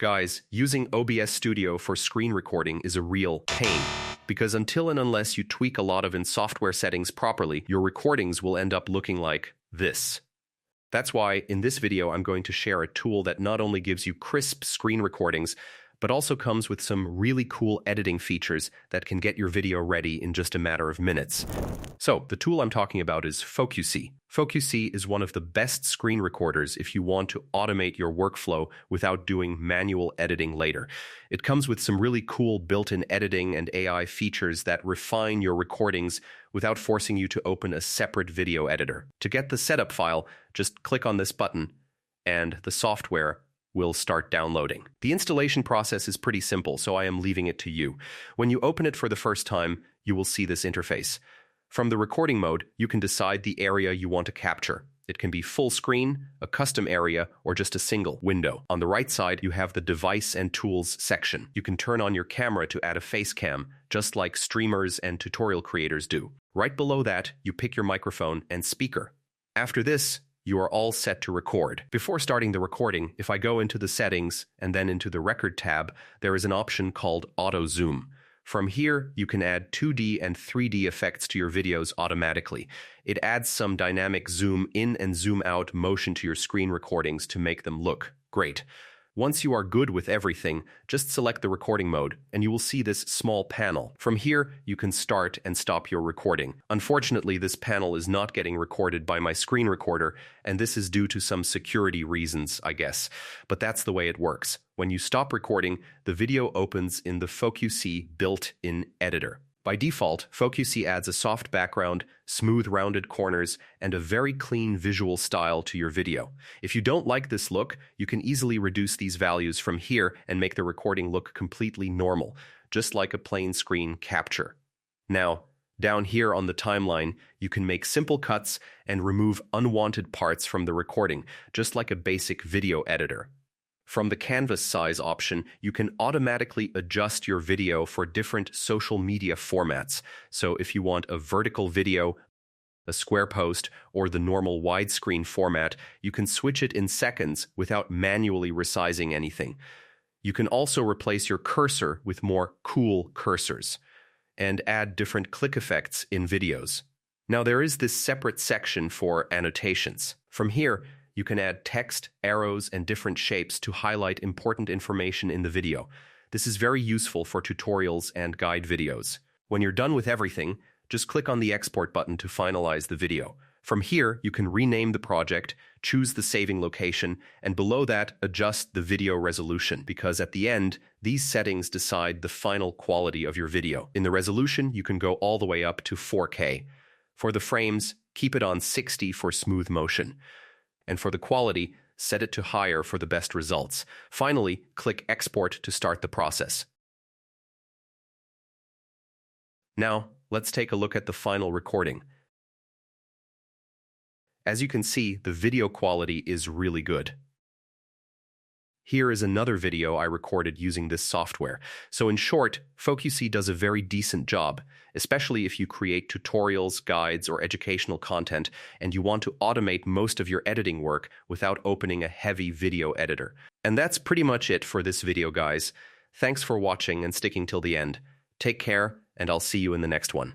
Guys, using OBS Studio for screen recording is a real pain, because until and unless you tweak a lot of in-software settings properly, your recordings will end up looking like this. That's why, in this video, I'm going to share a tool that not only gives you crisp screen recordings, but also comes with some really cool editing features that can get your video ready in just a matter of minutes. So, the tool I'm talking about is FocuSee. FocuSee is one of the best screen recorders if you want to automate your workflow without doing manual editing later. It comes with some really cool built-in editing and AI features that refine your recordings without forcing you to open a separate video editor. To get the setup file, just click on this button, and the software will start downloading. The installation process is pretty simple, so I am leaving it to you. When you open it for the first time, you will see this interface. From the recording mode, you can decide the area you want to capture. It can be full screen, a custom area, or just a single window. On the right side, you have the Device and Tools section. You can turn on your camera to add a face cam, just like streamers and tutorial creators do. Right below that, you pick your microphone and speaker. After this, you are all set to record. Before starting the recording, if I go into the settings and then into the record tab, there is an option called Auto Zoom. From here, you can add 2D and 3D effects to your videos automatically. It adds some dynamic zoom in and zoom out motion to your screen recordings to make them look great. Once you are good with everything, just select the recording mode, and you will see this small panel. From here, you can start and stop your recording. Unfortunately, this panel is not getting recorded by my screen recorder, and this is due to some security reasons, I guess. But that's the way it works. When you stop recording, the video opens in the FocuSee built-in editor. By default, FocuSee adds a soft background, smooth rounded corners, and a very clean visual style to your video. If you don't like this look, you can easily reduce these values from here and make the recording look completely normal, just like a plain screen capture. Now, down here on the timeline, you can make simple cuts and remove unwanted parts from the recording, just like a basic video editor. From the canvas size option, you can automatically adjust your video for different social media formats. So if you want a vertical video, a square post, or the normal widescreen format, you can switch it in seconds without manually resizing anything. You can also replace your cursor with more cool cursors and add different click effects in videos. Now there is this separate section for annotations. From here, you can add text, arrows, and different shapes to highlight important information in the video. This is very useful for tutorials and guide videos. When you're done with everything, just click on the export button to finalize the video. From here, you can rename the project, choose the saving location, and below that, adjust the video resolution, because at the end, these settings decide the final quality of your video. In the resolution, you can go all the way up to 4K. For the frames, keep it on 60 for smooth motion. And for the quality, set it to higher for the best results. Finally, click Export to start the process. Now, let's take a look at the final recording. As you can see, the video quality is really good. Here is another video I recorded using this software. So in short, FocuSee does a very decent job, especially if you create tutorials, guides, or educational content, and you want to automate most of your editing work without opening a heavy video editor. And that's pretty much it for this video, guys. Thanks for watching and sticking till the end. Take care, and I'll see you in the next one.